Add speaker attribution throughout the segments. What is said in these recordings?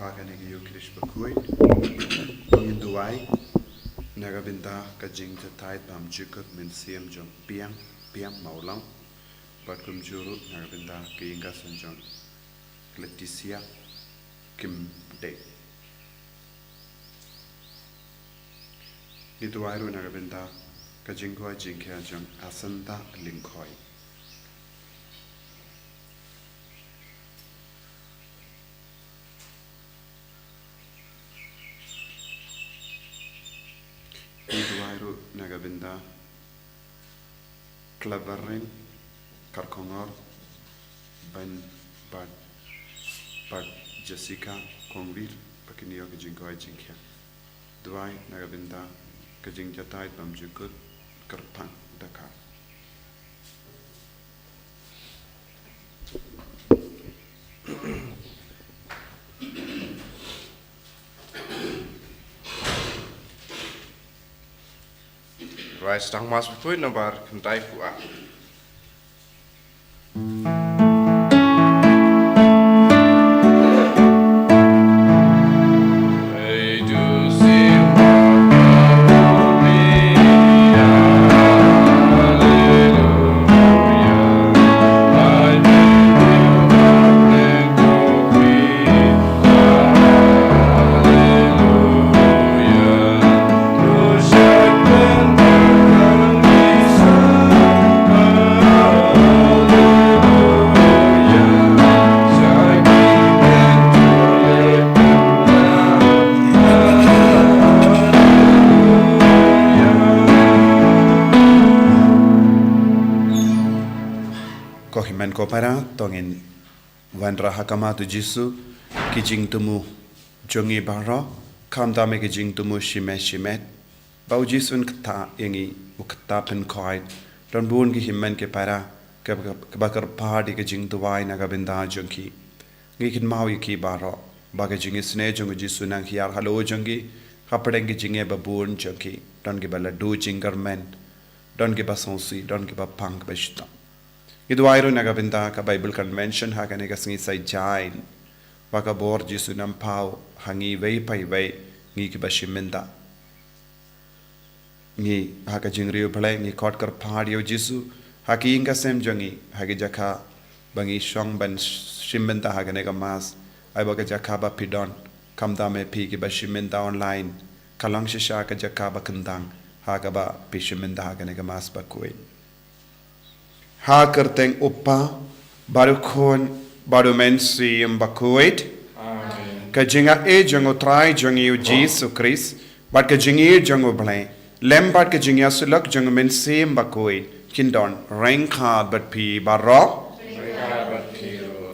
Speaker 1: Haganegi Yukrish Bakhuid, in Duai, Nagabinda, Kajing the Tide Bam Jukut Min Siam Jong Piam, Mawkhlam, Batkum Juru, Nagabinda, Kinga Sanjong, Leticia, Kim Day. Niduairu Nagabinda, Kajingoi Jinkia Jong, Asanta Linkoi. Niduairu Nagabinda, Clavering, Karkongor, Bad Jessica, Kongvir, Pakinio Kajingoi Jinkia. Duai Nagabinda, Kajing Jatai Bamjukut, Karpang, Dakar.
Speaker 2: Right, stang mas Bakhuid nomor Taïew.
Speaker 1: Kohiman ko para tongin wanra hakama tu jisu kijing tumu jongi baro kam dame kijing tumu shimet bau jisun kta yangi ukta pen koi don bun ki himman ke para ke bakar pahadi kijing tuwai naga binda jongi ngikin mau yiki baro baga jingi sne jongi jisu nang hiar halo jongi kapdeng ki jinge babun jongi don ki bala du jingar men don ki basonsi don ki ba pang bashta Iduairu Nagabinda ka Bible Convention hagane ka Sngi say jain waka bor jisu nam pau hangi wei pai wei ngi ki bashiminda ngi haka jingriu play ngi kot kar phadio jisu haki inga sem jangi hagi jakha bangi shong ban shiminda hagane ka mas ai baka jakha ba pidon kamda me pi ki bashiminda online kalang shisha ka jakha ba kandang haga ba pishiminda hagane ka mas Bakhuid Ha kerteng uppa baru khon baru mensi Bakhuid. Kajinga e jango try jangi u Jesus Christ. But kajingi jango blay. Lembat kajinga sulak jango mensi Bakhuid. Kindon rengka but pi baro.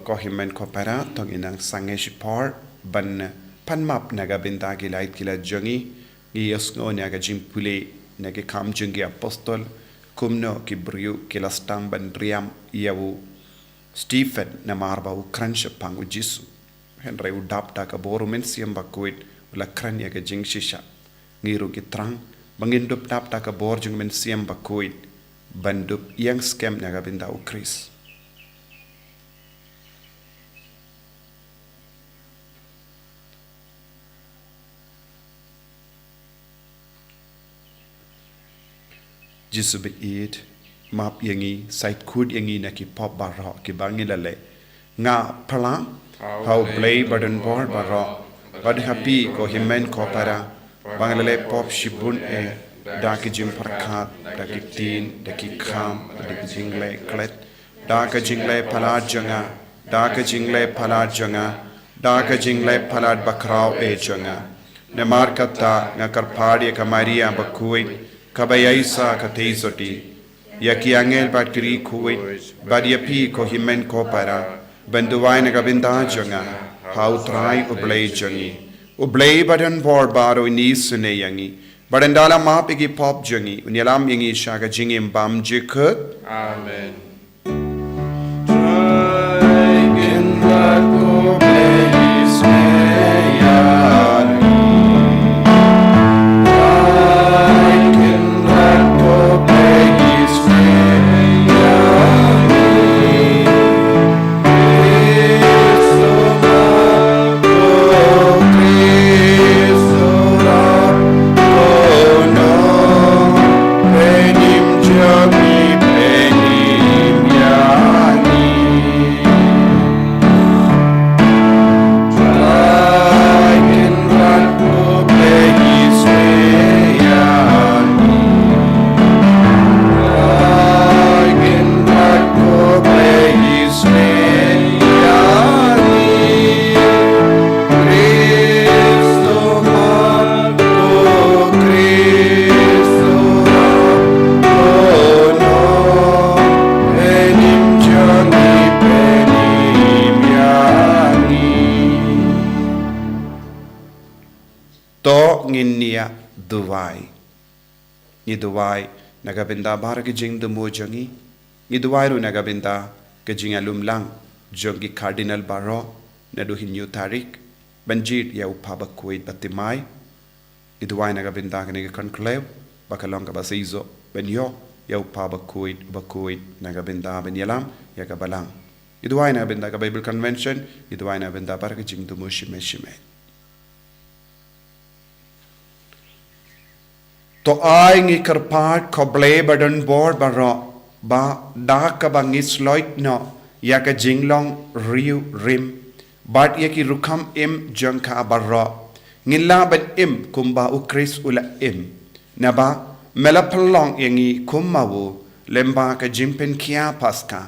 Speaker 1: Kohimen kopera tong inang sangesh par ban panmap nagabinda gilait kila jangi. Iyosno naga jimpule nage kam jangi apostol. Kumno kibriu kilastang bandriam iawu Stephen na marba u crunch pangu jisu henry u dapta ka boru mensiam Bakhuid ula kranya ka jing shisha ngiru ki trang bangindup dapta ka bor jung mensiam Bakhuid bandup yang scam na ka binda u Chris Jisu be eat map yangi site kud yangi na ki pop barra ki bangilale nga pala how play burden board barra bad happy ko himen ko para bangilale pop shibun e da ki jim parkhat da ki tin da ki kham da ki jingle klet da ka jingle pala janga da ka jingle pala janga da ka jingle pala bakrao e janga ne markata nga karpadi ka Maria Bakhuid Kabayaisa kateisoti yaki angel bakteri kuwait badiapi ko himen ko para banduwai na gabinda janga how try ublay jangi ublay badan bor baro inisune yangi badandala mapigi pop jangi unyalam yangi shaga jingim bam jikut
Speaker 2: Amen.
Speaker 3: Oh
Speaker 1: to nginia duwai ni duwai nagabinda bar ke jing de mo jangi ni duwai ru nagabinda ke jing alum lang jongi cardinal baro na do hinyu tarik banjit ya upa Bakhuid batimai ni duwai nagabinda ke ni conclave bakalong ka basizo benyo ya upa Bakhuid nagabinda benyalam ya kabalang ni duwai nagabinda ka Bible convention ni duwai nagabinda bar ke jing de mo shime to ai ngi karpat koble badan bor baro ba da ka bangis loit no ya ka jinglong riu rim bat ya ki rukam im jangka baro ngilla ban im kumba ukris ula im naba melapalong yangi kummawu lemba ka jimpen kia paska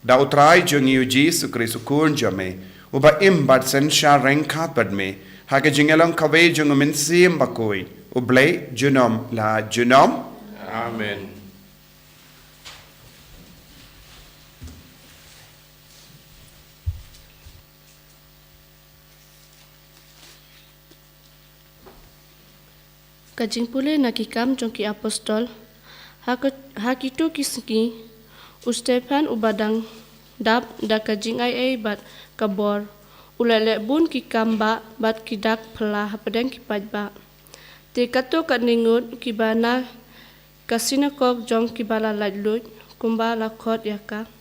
Speaker 1: da utrai jungi uji sukrisu kun jame uba im bat sen sha rengkat badme ha ka jingalong kawe jungu min sim Bakhuid Ublay junom la junom.
Speaker 2: Amen.
Speaker 3: Kajing pule nakikam jongki apostol hakitu kisngi Stefan ubadang dap da kajing ai bat kabor ulale bun kikam ba bat kidak pela hapadang kipaj ba te kato kat ningut kibana kasinakok jong kibala lajlut kumba lakot yaka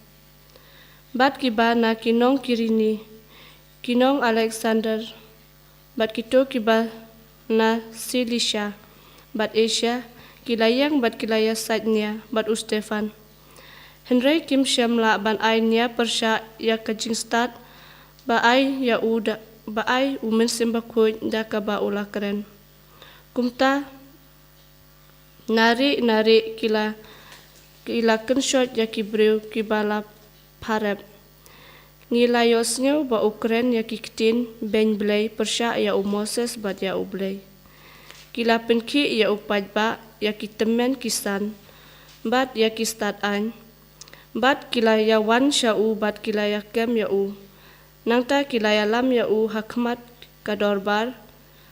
Speaker 3: bat kibana kinong kirini kinong Alexander bat kito kibana Silisha bat Asia kilayang bat kilaya saitnya bat Stefan Henry kim syamla ban ainya persya ya kajing start ba ai ya uda ba ai umen Bakhuid da ka ba ula keren kumta nari kila kenshot ya kibreu kibala parab ngilayosnya ba Ukren ya kiktin ben blay persya ya Moses bat ya ublay kila penki ya upaj ba ya kitemen kisan bat ya kistat an bat kila ya wan syau bat kila ya kem ya nangta kila ya lam ya hakmat kadorbar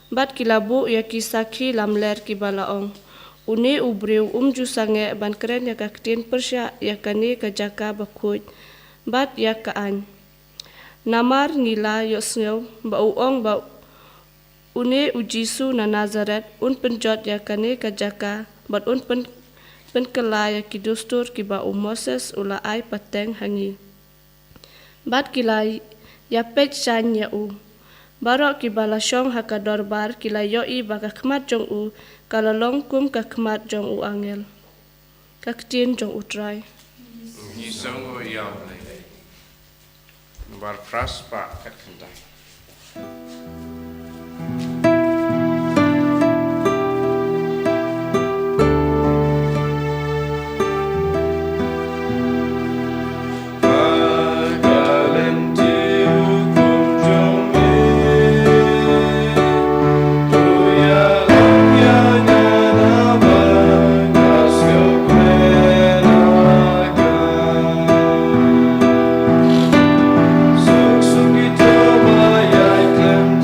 Speaker 3: bat kilabu ya kisaki lamler kibalaong uni ubriu jusange ban keren ya kaktin persya ya kani kajaka Bakhuid bat ya kaan namar ngila yosnyo ba uong ba uni ujisu na Nazaret penjot ya kani kajaka bat penkela ya kidustur kiba Moses ula ai pateng hangi bat kila ya pet shan ya Barok kibala syong hakador bar kila yoi baka khmat jong kalalong kum ka khmat jong angel kaktin jong utrai
Speaker 2: Isongo yaw lay. Bar pras pa kat kandai.
Speaker 4: Suk suk ito bayay klem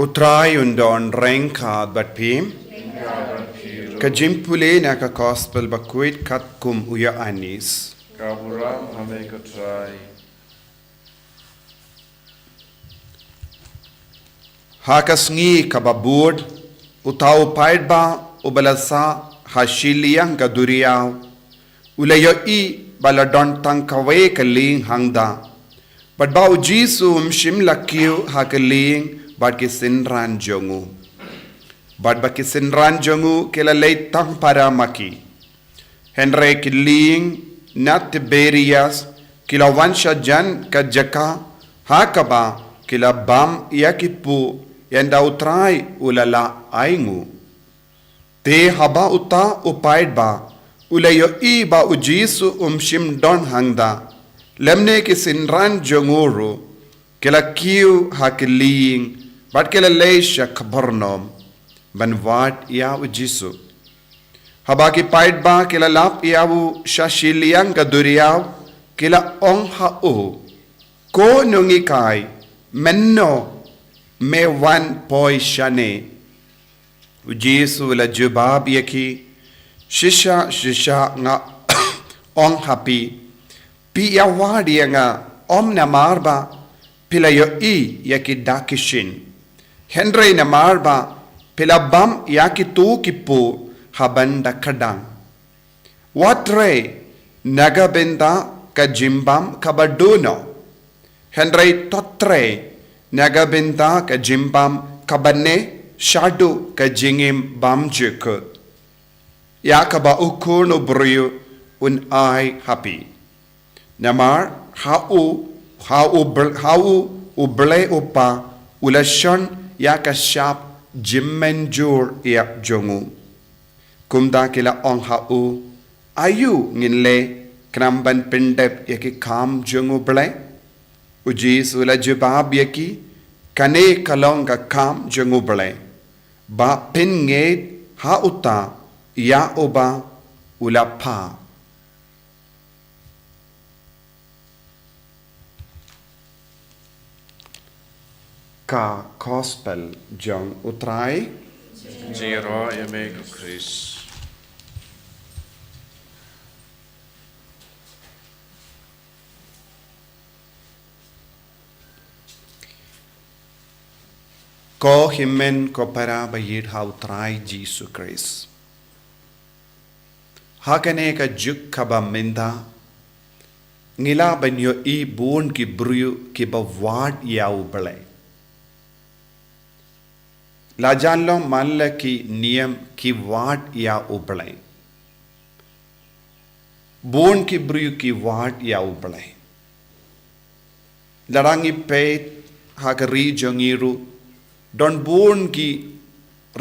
Speaker 1: utrai undon rengka bat pim ka jimpule na ka gospel Bakhuid kat kum uya anis
Speaker 2: Kaburam hame katrai.
Speaker 1: haka Sngi ka babud utau paidba ubalasa hasiliang ka duriyaw ulayo i baladon tangkawe ka ling hangda but ba ujisu mshim lakiu haka ling but kisinran jongu but ba kisinran jongu kila leitang para maki Henry kiling na Tiberias kila wansha jan ka jaka hakaba kila bam yakipu yanda utrai ulala aingu te haba uta upaid ba ulayo i ba ujisu umshim don hangda lemne kisinran jonguru kila kiu hakiling but kila leisha kabarnom banwat ya ujisu habaki paid ba kila lap yawu shashiliang ka duriyaw kila ong hau ko nungikai menno me wan poi shane ujisu la jubab yaki shisha nga ong happy pi yawadi nga om na marba pila yo i yaki dakishin Henry na marba pila bam yaki tu kipu habanda kadang watre nagabenda ka jimbam kabaduno Henry totre nagabenda ka jimbam kabane shadu ka jingim bam jukut yakaba ukur no bruyu un ai happy namar hau uble upa ulashon yaka shap jimmenjur yak jongu kumda kila ong hau ayu nginle kramban pendep yaki kam jongu ble uji sula jubab yaki kane kalong ka kam jongu ble ba pinge ha uta ya oba ulapa ka gospel jong utrai
Speaker 2: Jiro yame ka Chris.
Speaker 1: ko himen ko para bayid ha utrai Jesus Christ hakane ka juk ka ba minda ngila banyo i bun ki bruyu ki ba wad yau bale la janlo manla ki niyam ki wad ya ubale bun ki bruyu ki wad ya ubale larangi pet hakari jongiru don bun ki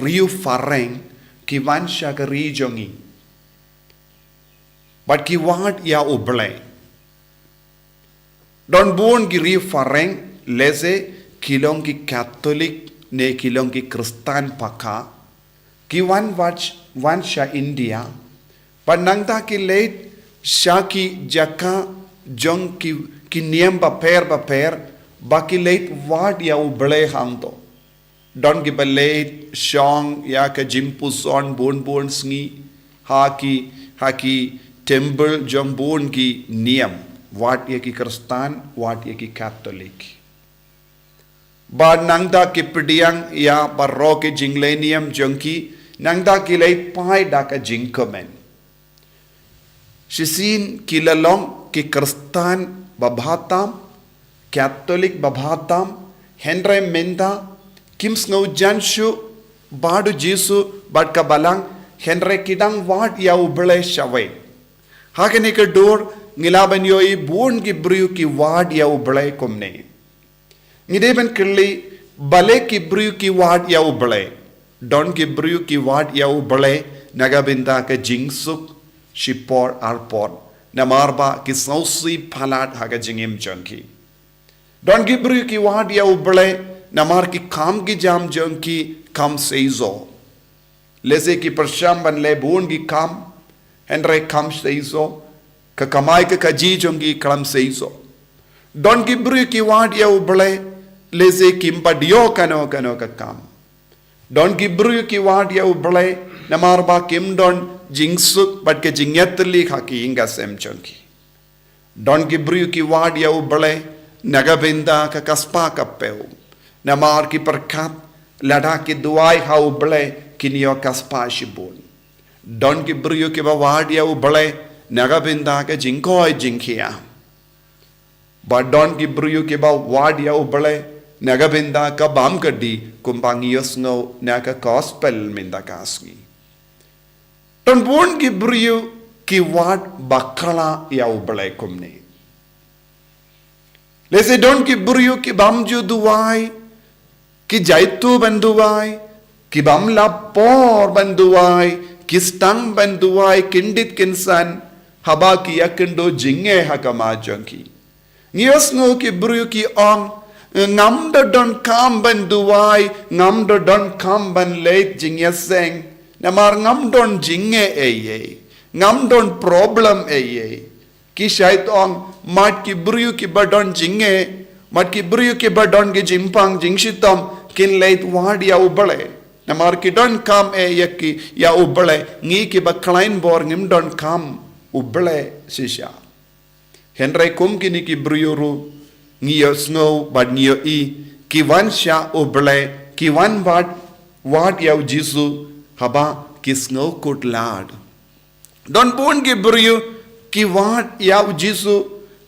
Speaker 1: riu fareng ki wansha ka ri jongi but ki wad ya ubale don bun ki riu fareng leze kilong ki Catholic ne kilong ki Kristan paka ki wan sha India panangta ki late shaki jaka jong ki niyam ba per ba ki late wad ya uble hangto don ki balate shong ya ka jimpu son bon Sngi haki temple jong bon ki niyam wad ya ki Kristan wad ya ki Catholic ba nangda ki pediang ya barro ke jinglenium jongki nangda ki lay pai da ka jingkomen shisin kilalong ki Kristan babhatam Catholic babhatam Henry menda kims ngau janshu badu jisu bad ka balang Henry kidang wad ya uble shawe hakene ka dor ngilaban yoi bun ki briu ki wad ya uble komne Ngideben kili bale ki briu ki wad ya ubale don ki briu ki wad ya ubale nagabinda ka jingsuk shipor alpor namarba ki sausi palat haga jingim jonki don ki briu ki wad ya ubale namar ki kam ki jam jonki kam seizo leze ki persham ban le bun ki kam Henry kam seizo ka kamai ka ji jonki kam seizo don ki briu ki wad ya ubale lese kim padio kano ka kam. Don gibru ki wad ya ublay namar ba kim don jingsuk but ke jingyatli haki inga sem chunki. Don gibru ki wad ya ublay nagabinda ka kaspa kapeu. Namar ki perkat lada ki duai ha ublay kinyo kaspa shibun. Don gibru ki ba wad ya ublay nagabinda ka jingkoi jingkia. But don gibru ki ba wad ya ublay nagabinda ka bam kadi kumpangiyos no naka gospel minda kasgi. Don bon gibru ki wad bakala ya ublay kumni. Lese don gibru ki bam ju duai ki jaitu banduai ki bam lapor banduai ki stang banduai kindit kinsan haba ki yakindo jinge hakama junki. Ngiyos no gibru ki on ngam do don kam banduai ngam do don kam ban late jingyaseng namar ngam don jinge eye ngam don problem eye ki shait ong mat ki bru ki badon jinge mat ki bru ki badon ge jimpang jingshitam kin late wad ya ubale namar ki don kam eye ki ya ubale ngi ki ba klein bor ngim don kam ubale sisha henry kum kini ki bru Ngiyo snow but ngiyo ki wan sha oble ki wan wat yaw jisu haba ki snow kut lad. Don bon ki buru ki wat yaw jisu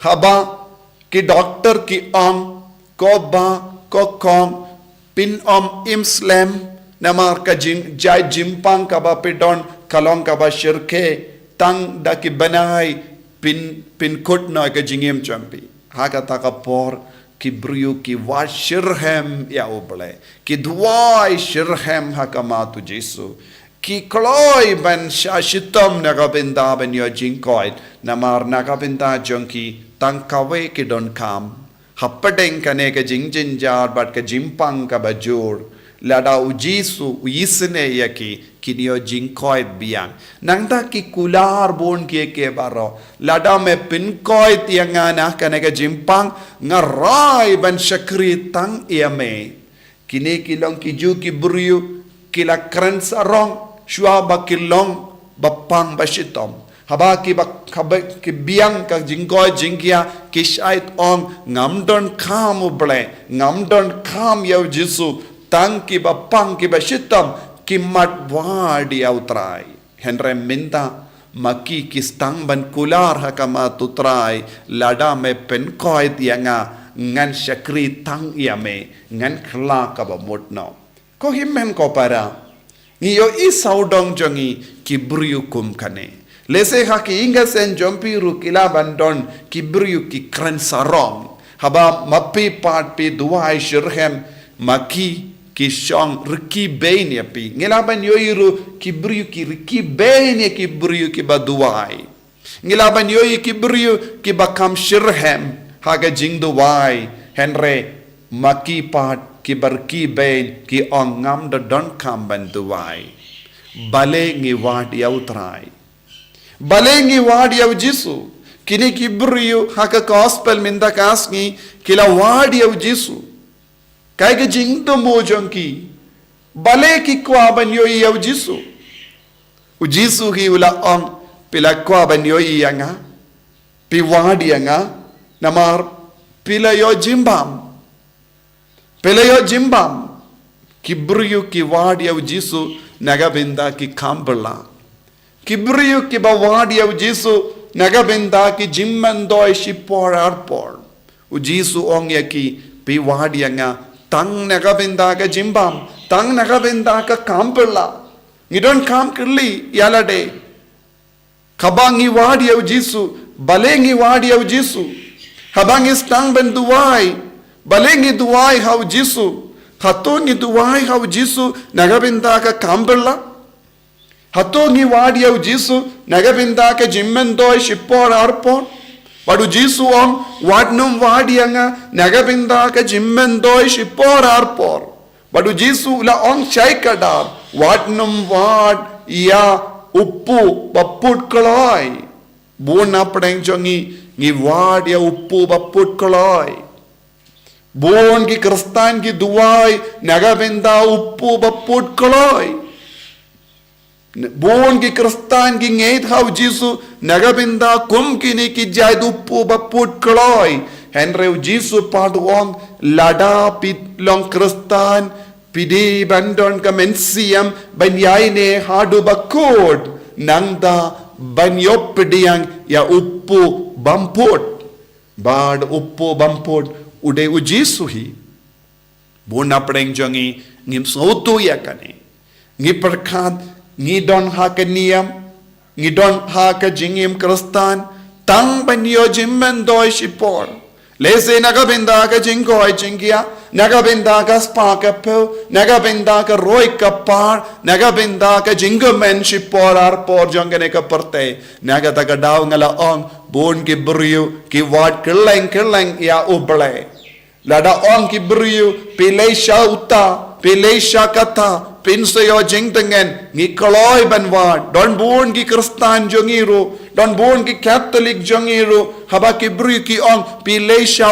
Speaker 1: haba ki doctor ki ko ba ko kong pin imslem namar ka jai jimpang ka ba pidon kalong ka ba shirke tang da ki banai pin kut na ka jingim champi. Haka taka por ki bru ki wa shirhem ya uble ki duai shirhem hakama tu Jesu ki kloi ban shashitam nagabinda ben yo jinkoid namar nagabinda jonki tangkawe ki don kam happadeng kane ka jingjin jar but ka jimpang ka bajur lada u Jesu uisne yaki kinyo jinkoid biang nangda ki kular bon ke baro lada me pinkoid yangana kanega jimpang ngarai ban shakri tang iame kini kilong ki ju ki buru kila kran sarong shua ba kilong bapang bashitom haba ki biang ka jinkoid jingkia ki shait ong ngamdon kam uble ngamdon kam yaw Jesu tang ki bapang ki bashitom ki mat wadi autrai henre minta maki ki stang ban kular hakama tutrai lada me pen koid yanga ngan shakri tang yame ngan khla ka ba motno ko himmen ko para ngiyo i saudong jongi ki bru kum kane lese ha ki inga sen jompi ru kila bandon ki bru ki kran sarong haba mapi pat pi duai shirhem maki ki shong riki bein ya pi ngilaban yoiru ki bru ki riki bein ya ki bru ki baduai ngilaban yoi ki bru ki bakam shirhem haga jing duai henre maki pat ki barki bein ki ongam da don kam ban duai bale ngi wad ya utrai bale ngi wad ya Jesu kini ki bru haga gospel minda kasngi kila wad ya Jesu Kaya ka jing to mo jonki bale ki kwa ban yo yaw Jesu u Jesu hi ula ong pila kwa ban yo yanga pi wadi yanga namar pila yo jimbam ki bru ki wadi yaw Jesu nagabinda ki kambala ki bru ki ba wadi yaw Jesu nagabinda ki jimmando shi por arpor u Jesu ong yaki pi wadi yanga tang nagabinda ka jimbam tang nagabinda ka kampala ngidon kam kirli yalade kabangi wadi yaw Jesu balengi wadi yaw Jesu habangi stang ben duai balengi duai haw Jesu hatongi duai haw Jesu nagabinda ka kampala hatongi wadi yaw Jesu nagabinda ka jimmendoi shipor arpor Padu Jesu on wadnum wadianga nagabinda ka jimmendoi shipor arpor. Padu Jesu la on shaikadar wadnum wad ya uppu baput kaloi. Buon na padeng jongi ngi wad ya uppu baput kaloi. Bon ki Kristan ki duway nagabenda uppu baput kloy. Bon ki Kristan ki ngeit haw Jisu nagabenda kum kini ki jay uppu baput kloy. Henry Jisu paduong lada pit long Kristan pidi bandon ka mensiam banyay ne hadu Bakhuid nangda banyop pediyang ya uppu bamput bad uppu bamput ude ujisu hi buna preng jongi ngim sotu ya kane ngi perkat ngi don ha ka niam ngi don ha ka jingim Kristan tang banyo jimmen doi shipor lese nagabenda ka jingkoi jingia nagabenda ka spa ka po nagabenda ka roy ka par nagabenda ka jingomen shipor ar por jongane ka perte nagata ka daw ngala ong bon ki brio ki wat keleng ya uble lada ong ki brio pilay sha kata pinsayo jingtengen ngi koloy banwad don bon ki Kristan jongiru don bon ki Catholic jongiru haba ki brio ki ong pilay sha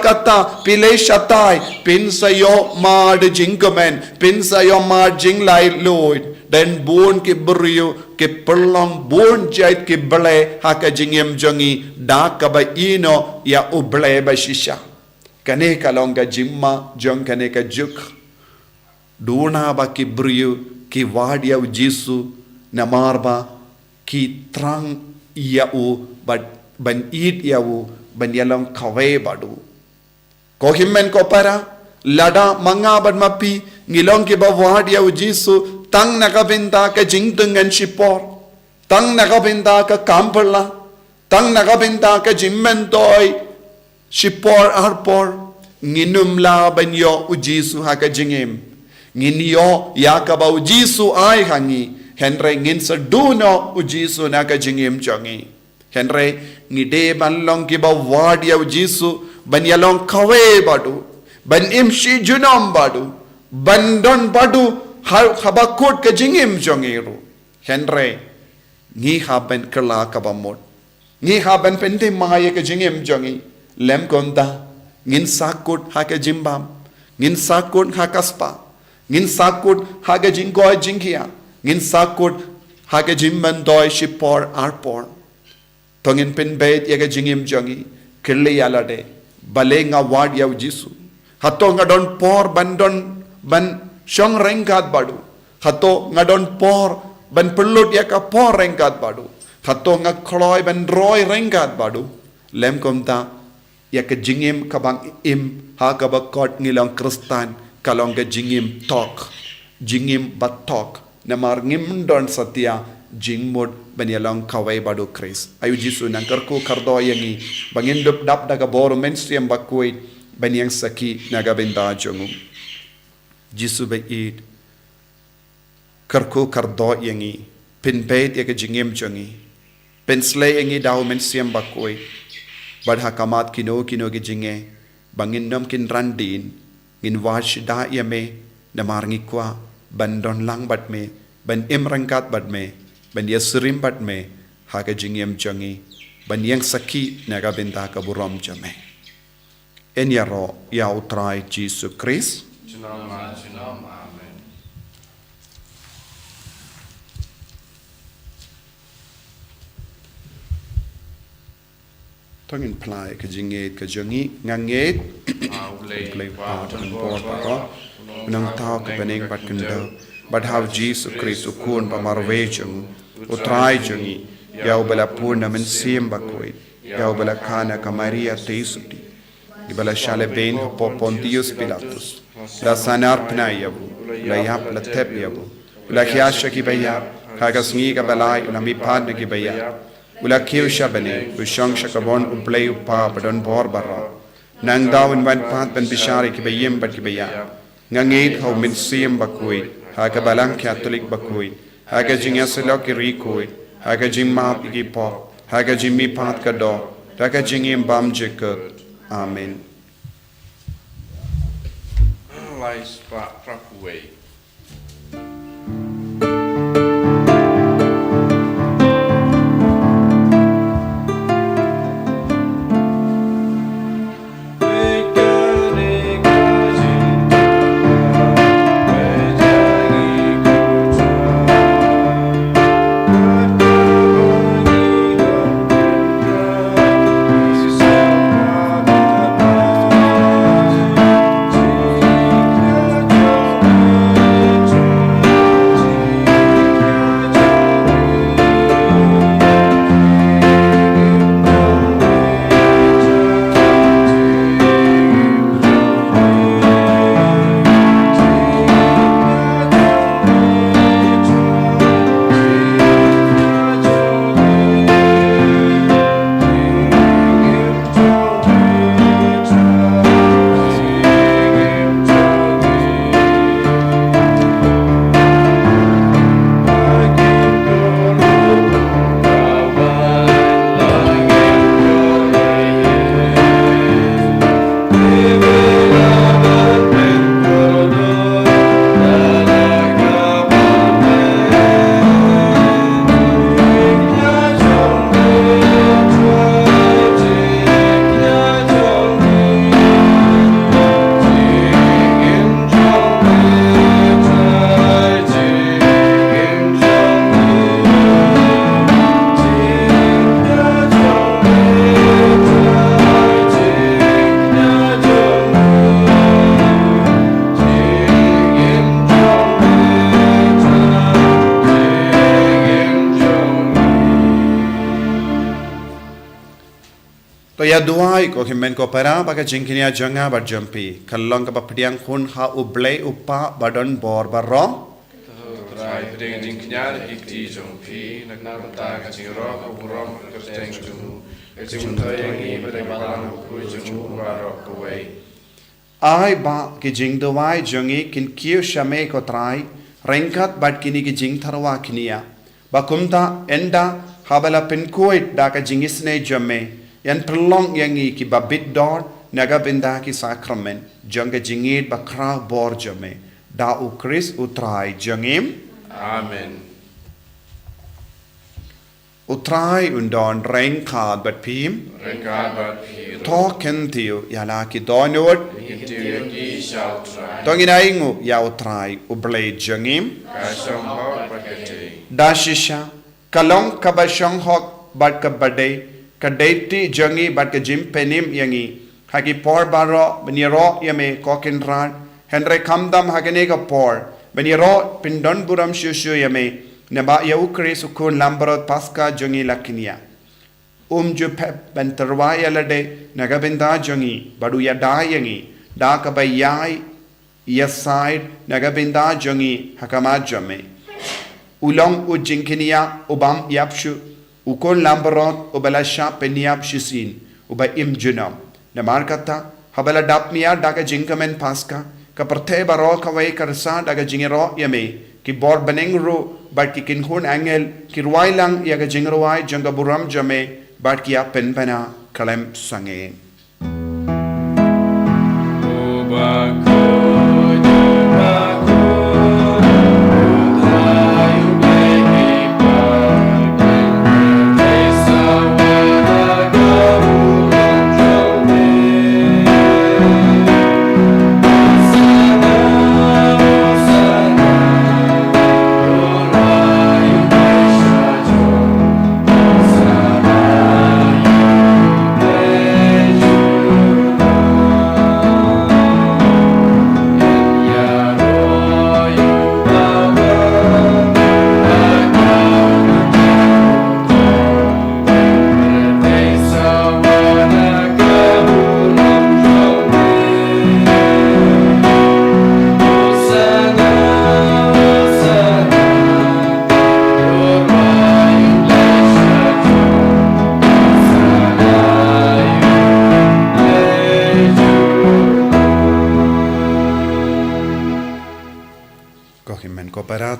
Speaker 1: kata pilay sha tai pinsayo mad jingomen pinsayo mad jinglai loid dan bon ki brio ki perlong bon jait ki ble haka jingem jongi da ka ba ino ya uble ba shisha kane kalonga jimma jong kane ka juk duna ba ki brio ki wadia Jisu namarba ki trang yau ban eat yau ban yalong kawe badu ko himmen ko para lada manga ban mapi ngilong ki ba wadia Jisu tang nakabenta ka jingtungan shipor tang nakabenta ka kampala tang nakabenta ka jimmentoy shipor arpor nginum la banyo Jisu ha ka jingim nginyo yakaba Jisu ay hangi henre ngin sa duno Jisu na ka jingim jongi henre ngide banlong ki ba wadia Jisu banyalong kawe badu ban imshi junom badu bandon badu habakut ka jingim jongiru henre ngi haben kala kabamot ngi haben pente maya ka jingim jongi lem konda ngin sakut ha ka jimbam ngin sakut ha kaspa ngin sakut ha ka jinggoy jingkia ngin sakut ha ka jimman doy shipor arpor tongin pen bet ya ka jingim jongi kirli yalade bale nga wad yaw Jisu hato nga don por bandon ban Syong rengkat badu hato ngadon por ban pelut ya ka por rengkat badu hato nga kloy ban roy rengkat badu lem komta ya ka jingim kabang im ha ka bakot ngilang Kristan kalong ka jingim tok jingim batok namar ngim don satya jingmod banyalong kawai badu Kris ayu Jisu nang karku kardo yangi bangin dup dap daga boru mensiam Bakhuid banyang saki nagabenda jongum Jisu bait karku kardo yangi pin bait ya ka jingim jongi pen slay yangi daw mensiam Bakhuid bad hakamat kino ki jinge bangin nom kin randin ngin wash da yame namar ngikwa bandon lang bat me ban imrangkat bat me ban yasrim bat me ha ka jingim jongi ban yang saki nagabenda ka burom jame en yaro ya utrai Jisu Kris
Speaker 2: Amen.
Speaker 1: Tongin plai ka jinget ka jongi nganget play part and board pa nang tao ka beneng bat kendo but have Jisu Kris ukun pa marvejung utrai jongi yau bala purna men sim Bakhuid yau bala kana ka Maria teisuti ibala shale ben po Pontius Pilatus la sanar pnayabu la yap la tep yabu la khiasha ki bayab kaga sngi ka balai la mi pad ki bayab ula kiusha bane ushang shakabon uplay upa padon bor barra nang dawin ban pat ban bishari ki bayem bat ki bayab ngangit how min sim Bakhuid ha ka balang Catholic Bakhuid ha ka jinga selo ki rikoid ha ka jimma ki po ha ka jimmi pat ka do ha ka jingim bam jekut amen
Speaker 2: Lies pa Bakhuid.
Speaker 4: Make
Speaker 1: to ya duai ko himen ko para baga jingkinia janga bar jampi kalong ka bapdiang kun ha ublei upa badon bor barro
Speaker 2: Rai pedeng jing knyar hikti jong pi nak ta ka jing ro ko burom ka teng tu jing ta yang i pedeng balang ku jing ra ro ko wei
Speaker 1: ai ba ki jing duai jongi kin kiu shame ko trai rengkat bad kini ki jing tharwa kinia bakumta enda habala pin koit da ka jingisne jamme yan prolong yangi ki babit dor naga binda ki sakrament jonga jingit bakra bor jamme da u Chris utrai jangim
Speaker 2: Amen
Speaker 1: utrai undon rengkat bad pim
Speaker 2: Rengkat bat pi
Speaker 1: to kentiu yala ki donot
Speaker 2: Intiu ki shall try
Speaker 1: Tonginaimu ya utrai ublei jangim
Speaker 2: Ka shong ho pakete
Speaker 1: dashisha kalong kabashong hok bad kabade kadeti jangi bad ka jim penim yangi hagi por baro beniro yame kokin ran henry kamdam hagene ka por beniro pindon buram shushu yame naba ya ukri sukun lambarot paska jangi lakinia ju pep benterwaya lade nagabinda jangi badu ya dayangi da ka bayai yaside nagabinda jangi hakama jame ulong ujinkinia ubam yapshu ukon lambarot ubalasha peniap shisin uba imjunam namarkata habala dapmia daga jinkamen paska ka parthe baro kawai karsa daga jingero yame ki bor benengru bat ki kinhun angel ki ruailang yaga jingruai janga buram jame bat ki penpana kalem sange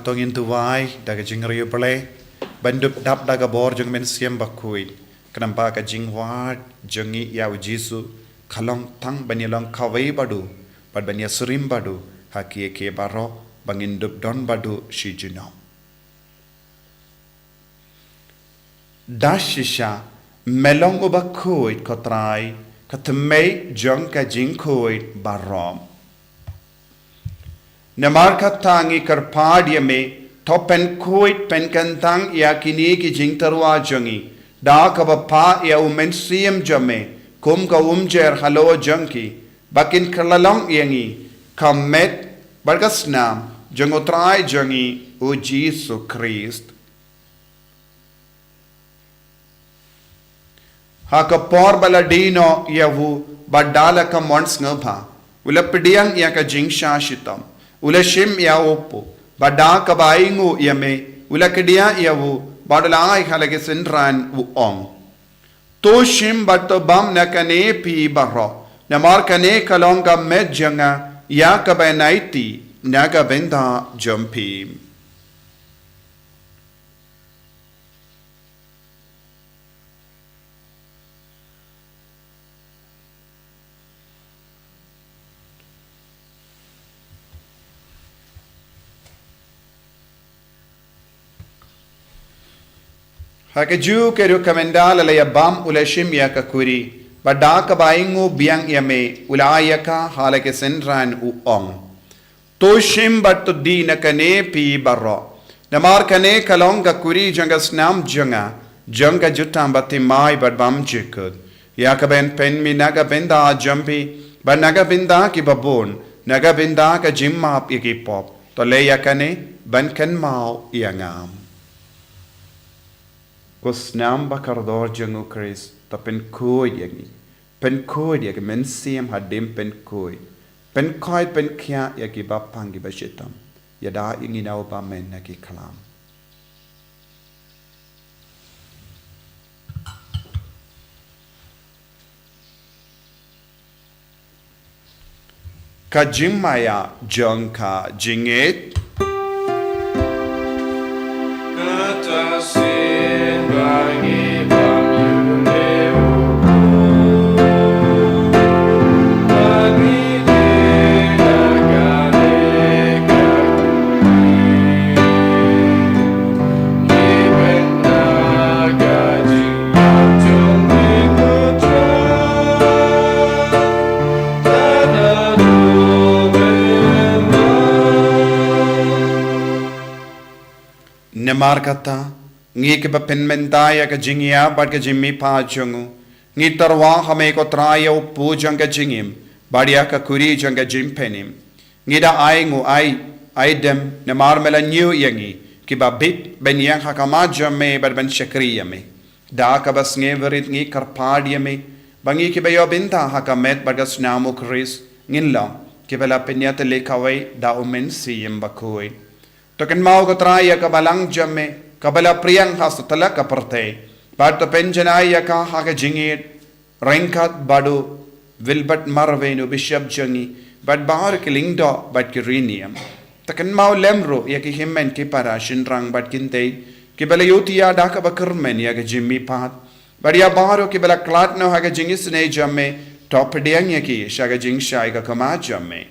Speaker 1: tongin tuwai daga jingriyo pale bandup dap daga bor jong men siam Bakhuid kenapa ka jingwat jongi ya jisu khalong tang banyalong kawai badu pad banya surim badu haki ke baro bangin dup don badu shijino dashisha melong Bakhuid kotrai katmei jong ka jingkhuid barom Namar tangi karpad yame topen kuit pen kantang ya kini ki jingtarwa jangi da ka pa ya umen siem jame kum ka umjer halo jangki bakin kerlalong yangi kamet bargasnam jangotrai jangi o Jesu Christ haka por baladino yahu badala ka mons ngapa ulapdiang ya ka jingsha shitam Ulashim ya opo, bada kabaingu yame, ulakadia yawu, badalai halage sindran u ong. To shim bato bam nakane pi barro, namar kane kalonga medjanga, ya kabainaiti, naga benda jumpi. Hakaju ke rekomendal la yabam ulashim ya kakuri bada kabaingu biang yame ulayaka halake senran u ong to shim bat di nakane pi barro namar kane kalong kakuri janga snam janga jutam batimai badbam chikud yakaben pen mi naga benda jampi ban naga benda ki babon naga benda ka jimma ikipop to le yakane ban kan mau yangam ko snam bakardor jangu Chris ta pen koi yangi pen koi ya men siam hadim pen koi pen kya ya ki ba pangi ba shitam ya da ingi nau ba men na ki kalam ka jimaya jongka jinget
Speaker 2: Kata sin bagi bang yuneu bagi negara
Speaker 1: Nemar kata, ngi ke ba penmentaya ka jingia bad ka jimmi pa chungu. Ngi tarwa hame ko Taïew pu jang ka jingim, badia ka kuri jang ka jimpenim. Ngi da ai dem nemar mela new yangi, ki ba bit ben yang hakama jamme bad ben shakriya me. Da ka bas ngi verit ngi karpadia me, bangi ki ba yo binta hakamet bad ka snamu Chris, ngin la, ki ba la penyata lekawai da umen siyem Bakhuid. Token mau ko Taïew ka balang jamme, kabala priyang hasutala ka parte. Bad to penjanaya ka haka jingit, renkat badu, wilbert marvenu bishop jangi, bad bahar ki lingdo bad ki rinium. Token mau lemro ya ki himmen ki para shinrang bad kinte, ki bala yutia daka bakurmen ya ki jimmi pat. Bad ya baharo ki bala klat no haka jingis ne jamme, top diang ya ki shaga jing shai ka kama jamme.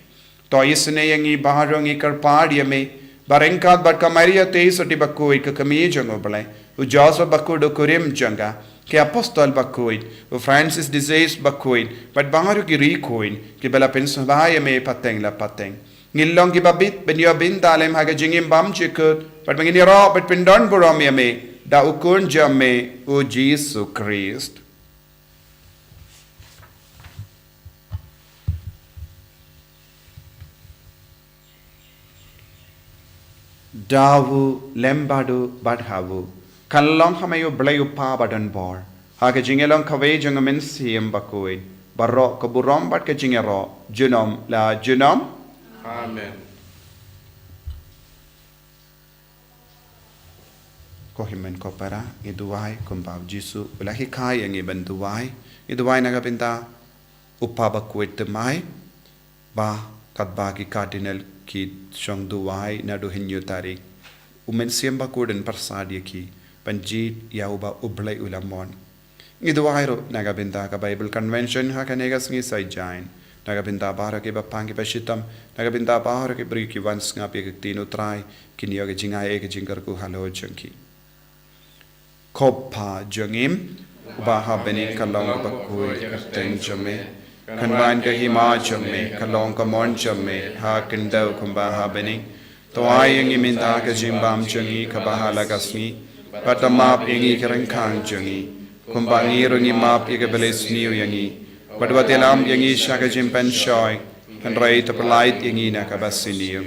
Speaker 1: To isne yangi baharo ngi karpad ya me, Barengkat bad kamaria teis oti Bakhuid ke kami jango balai. U Joseph Bakhuid u Kurim janga. Ke apostol Bakhuid. U Francis disease Bakhuid. Bad bangaru ki rikoin. Ki bala pensubaya me pateng la pateng. Ngilong ki babit ben yo bin dalem haga jingim bam chikut. Bad mangini ro bad pindon burom ya me. Da ukun jamme u Jesus Christ. Dawu lembadu badhavu kallong hamayu blayu pa badan bor haga jingelong kawe jangamen siem Bakhuid barro kaburom bad ka jingero junom la junom
Speaker 2: Amen.
Speaker 1: ko himen ko para iduwai kumbaw Jisu ulahi kai ang iban duwai iduwai nagapinta upa Bakhuid temai ba katbagi cardinal ki shong duwai na do hinyo tari umen siam Bakhuid en parsadia ki panjit yauba ublay ulamon ngi duwai ro nagabinta ka Bible convention ha kanegas ngi sai jain nagabinta bara ke bapangi pashitam nagabinta bara ke bri ki wans nga pe tino trai kinyo ke jingai ke jingar ku halo jangki koppa jangim ba ha beni kalong Bakhuid teng jame Kanwan ka hima jamme, kalong ka mon jamme, ha kindaw kumbaha beni. Tawai ang iminta ka jimbam jangi, kabahala kasmi, patamap ingi karangkang jangi. Kumbangi rungi map ikabalis niyo yangi. Badwatilam yangi siya ka jimpan shoy, kanray tapalait yangi na kabasin niyo.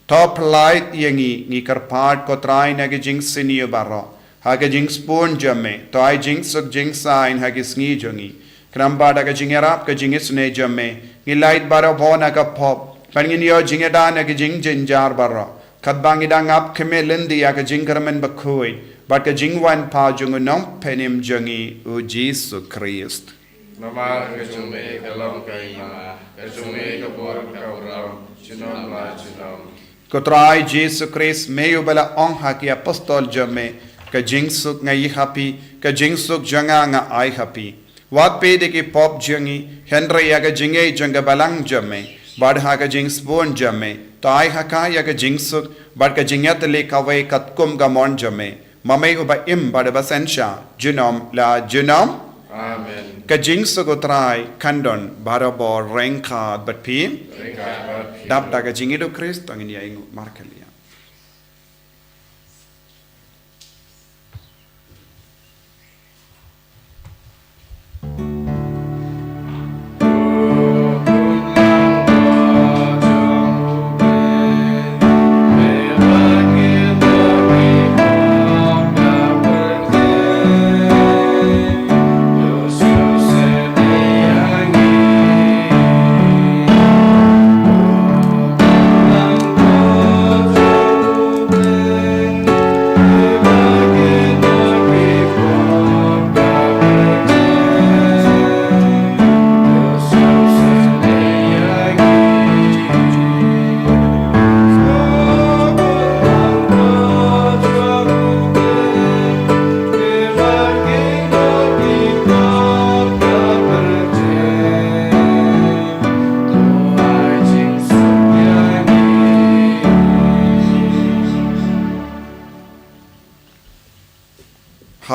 Speaker 1: Tapalait yangi, ngi karpad ko try na ka jing siniyo baro. Ha ka jing spoon jamme, to ay jing suk jing sign ha kisngi jangi. Krambada ka jingerap ka jingis ne jamme ngilait baro bona ka pop pangin yo jingeda na ka jing jinjar baro kadbangi dang ap keme lendi ya ka jingkarmen Bakhuid but ka jingwan pa jungu nom penim jangi u Jesus Christ
Speaker 2: Namar ka jume ka long ka ima ka jume ka bor ka uram chinom la chinom
Speaker 1: ko try Jesus Christ meyo bala ong ha ki apostol jamme ka jingsuk ngai happy ka jingsuk janga nga ai happy Wat pede ki pop jangi, Henry yaga jinge janga balang jamme, bad haka jing spoon jamme, tai haka yaga jingsuk, bad ka jingat le kawai katkum gamon jamme, mamay uba im bad basensha, junom la junom,
Speaker 2: Amen.
Speaker 1: ka jingsuk utray, kandon, barabor, renkad, bat pi, dap daga jingido Christ, ang inya ingu markalia.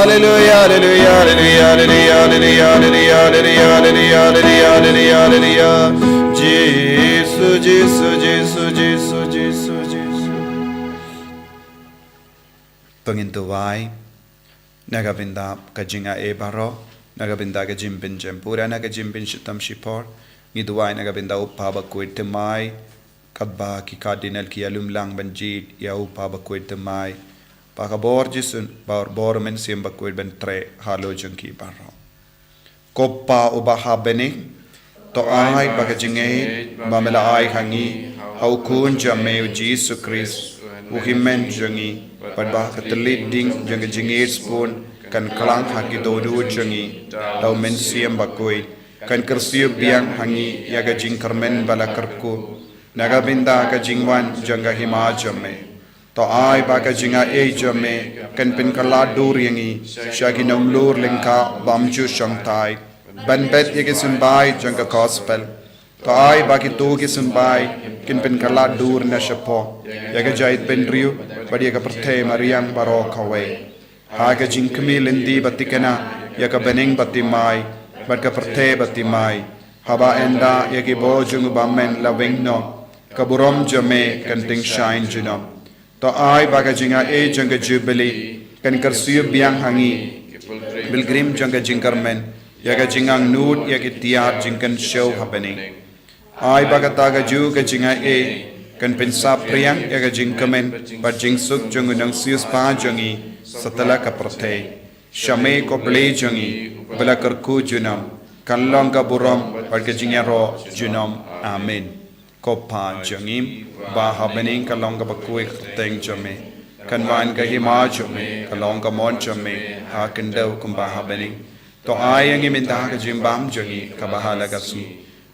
Speaker 1: Hallelujah, hallelujah, hallelujah, hallelujah, hallelujah, hallelujah, hallelujah, hallelujah, hallelujah, hallelujah. Jesus, Jesus, Jesus, Jesus, Jesus, Jesus. Pangin tuwai, nagabinda kajinga ebaro, nagabinda kajim bin jempura, nagajim bin shitam shipor, ngiduwai nagabinda upa Bakhuid temai, kadba ki cardinal ki alum lang banjit, ya upa Bakhuid temai, pakabor jisun, bor men sim Bakhuid ben tre, halo jengki baro. Koppa ubaha bening, to ai bagajinge, mamela ai hangi, hau kun jameu Jesus Christ, uhimen jengi, padbah katelit ding jeng jingir spoon, kan kalang haki dodu jengi, tau men sim Bakhuid, kan kersiu biang hangi, yaga jing kermen bala kerku, naga binda ka jingwan jangga hima jame. To ai baga jinga e jame, kan pin kala dur yangi, shagi nong lur lingka bamju shangtai, ban bet yagi simbai jangga gospel. To ai bagi tu gi simbai, kin pin kala dur na shapo, yaga jait ben riu, badi yaga perthe mariang baro kawe. Haga jing kemil indi batikana, yaga bening batimai, badka perthe batimai, haba enda yagi bojung bamen lawing no, kaburom jame kan ting shine junom. To ai baga jinga e janga jubilee kan kersiu biang hangi bilgrim janga jingkarmen yaga jingang nud yaga tiar jingkan show happening ai baga taga ju ka jinga e kan pensa priang yaga jingkamen ba jingsuk jangu nang sius pa jangi satala ka prothe shame ko ble jangi bala karku junam kan long ka burom ba ka jinga ro junam amen Koppa jangim ba habening kalonga Bakhuid teng jame kanwan ka hima jame kalonga mon jame ha kendau kumba habening to ayang iminda ka jimbam jangi ka bahala ka su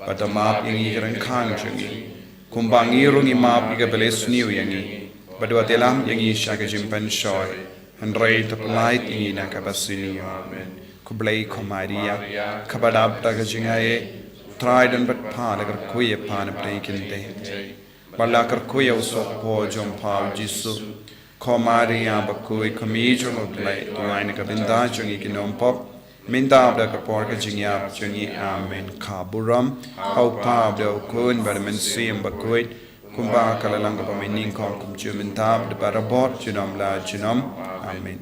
Speaker 1: padamap ingi ran khang jangi kumbang irung imap ka belesniu yangi badwa telam yangi shaka jimpan shoy handrai taplait ingi na ka basini amen kublai komaria kabadab ta ka jingaye tried and but pan agar koi pan breaking day balakar koi usok po jom pa jisu komaria Bakhuid kamijo oglai line ka binda jungi kinom pop minda abda ka por ka jingya jungi amen kaburam au pa abda kun barmen sim Bakhuid kumba kalalang ka Nyngkong kum jumintab de barabot junom la junom amen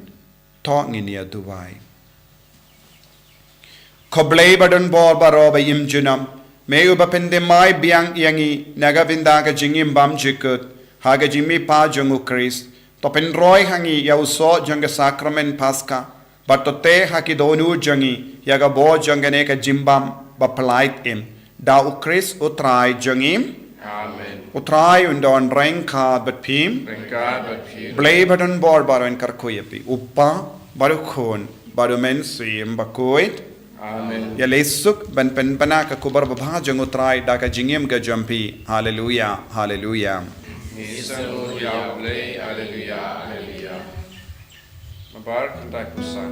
Speaker 1: talk in ya dubai Koblay badon bor baro ba yim junam meu ba pende mai biang yangi naga binda ka jingim bam jikut haga jimi pa jongu Christ to pen roy hangi ya uso janga sacrament Paskha but to te haki donu jangi yaga bo jangane ka jimbam ba polite im da u Christ utrai jangim
Speaker 2: amen
Speaker 1: utrai undon ranka but pim blay badon bor baro en karkoyepi uppa baru khon baru men sim Bakhuid
Speaker 2: amen
Speaker 1: ya lesuk ban pen pana ka kubar babha jangutrai da ka jingim ka jampi hallelujah hallelujah
Speaker 2: Nisanu ya blay hallelujah hallelujah mabar kandai pusan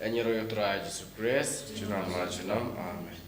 Speaker 2: Nyngkong, Jesus Christ, Junam, amen.